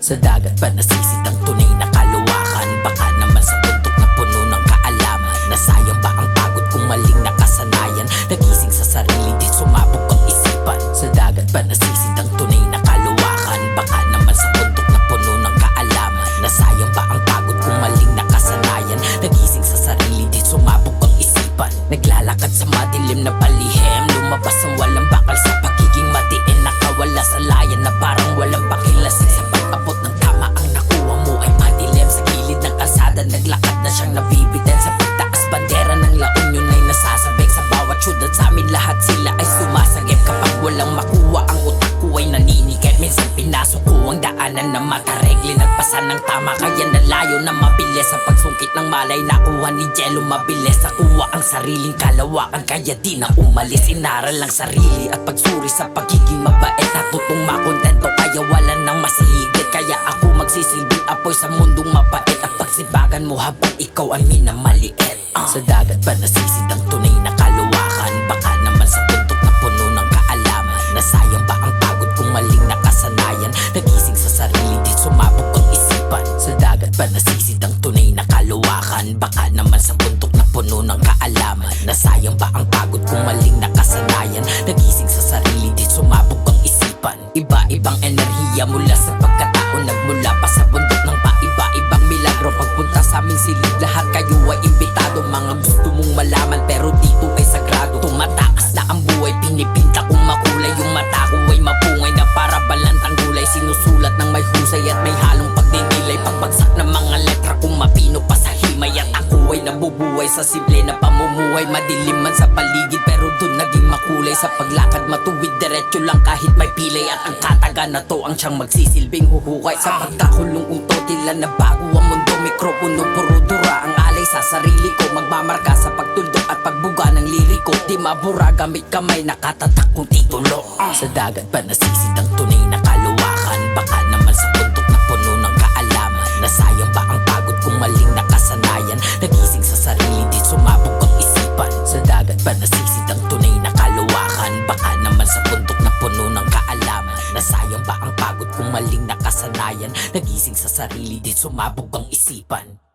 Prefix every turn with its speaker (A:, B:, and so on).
A: Sa dagat ba nasisid ang tunay na kaluwakan? Baka naman sa bundok na puno ng kaalaman. Nasayang ba ang pagod kung maling nakasanayan? Nagising sa sarili di sumabog ang isipan. Sa dagat ba nasisid ang tunay na kaluwakan? Baka naman sa bundok na puno ng kaalaman. Nasayang ba ang pagod kung maling nakasanayan? Nagising sa sarili di sumabog ang isipan. Naglalakad sa madilim na palihim, lumabas ang walang bakal sa pagiging matiin. Nakawala sa layan na parang walang pakilasing. Sa pag-abot ng tama ang nakuha mo ay madilim. Sa gilid ng kalsada naglakad na siyang nabibitin. Sa pagtaas bandera ng La Union ay nasasabik. Sa bawat syudad sa amin lahat sila ay sumasagip. Kapag walang makuha ang utak ko ay naninigit. Minsan pinasok ko ang daanan na mataregli. Nagpasa ng tama kaya nalayo na mabilis. Sa pagsungkit ng malay nakuha ni Jello mabilis. Nakuha ang sariling kalawakan kaya di na umalis. Inaral ang sarili at pagsuri sa pagiging mabait. Natutong makontento kaya wala nang masihigit. Kaya ako magsisilbing apoy sa mundong mapait. At pagsibagan mo habang ikaw ay minamaliit. Sa dagat ba nasisid ang tunay na kaluwakan? Baka naman sa bundok na puno ng kaalaman. Nasayang ba ang pagod kung maling nakasanayan? Nagising sa sarili di sumabog ang isipan. Sa dagat ba nasisid ang tunay na kaluwakan? Baka naman sa bundok na puno ng kaalaman. Nasayang ba ang pagod kung maling nakasanayan? Nagising sa sarili di sumabog ang isipan. Iba-ibang enerhiya mula sa pagkatao. Nagmula pa sa bundok ng paiba-ibang milagro. Pagpunta sa aming silid lahat kayo ay imbitado. Mga gusto mong malaman pero dito ay sagrado. Tumatakas na ang buhay, pinipinta kong makulay. Yung mata ko ay mapungay na para balantang gulay. Sinusulat ng may husay at may halong pagdinilay. Pagbagsak ng mga letra kung mapino pa sa himay. At ako ay nabubuhay sa simple na pamumuhay. Madilim man sa paligid pero dun naging makulay. Sa paglakad matuwid diretso lang kahit may pilay. At ang kataga na to ang siyang magsisilbing huhukay. Sa pagkakulong uto tila na bago ang mundo. Mikropono puro dura ang alay sa sarili ko. Magmamarka sa pagtuldok at pagbuga ng liriko. Di mabura gamit kamay nakatatak kong titulo. Sa dagat ba nasisid ang tunay na kaluwakan? Baka naman sa bundok na puno ng kaalaman. Nasayang ba ang pagod kung maling nakasanayan? Nagising sa sarili di sumabog ang isipan. Sa dagat ba nasisid ang tunay na kaluwakan? Baka naman sa bundok na puno ng kaalaman. Nasayang ba ang pagod kung maling nakasanayan? Nagising sa sarili di sumabog ang isipan.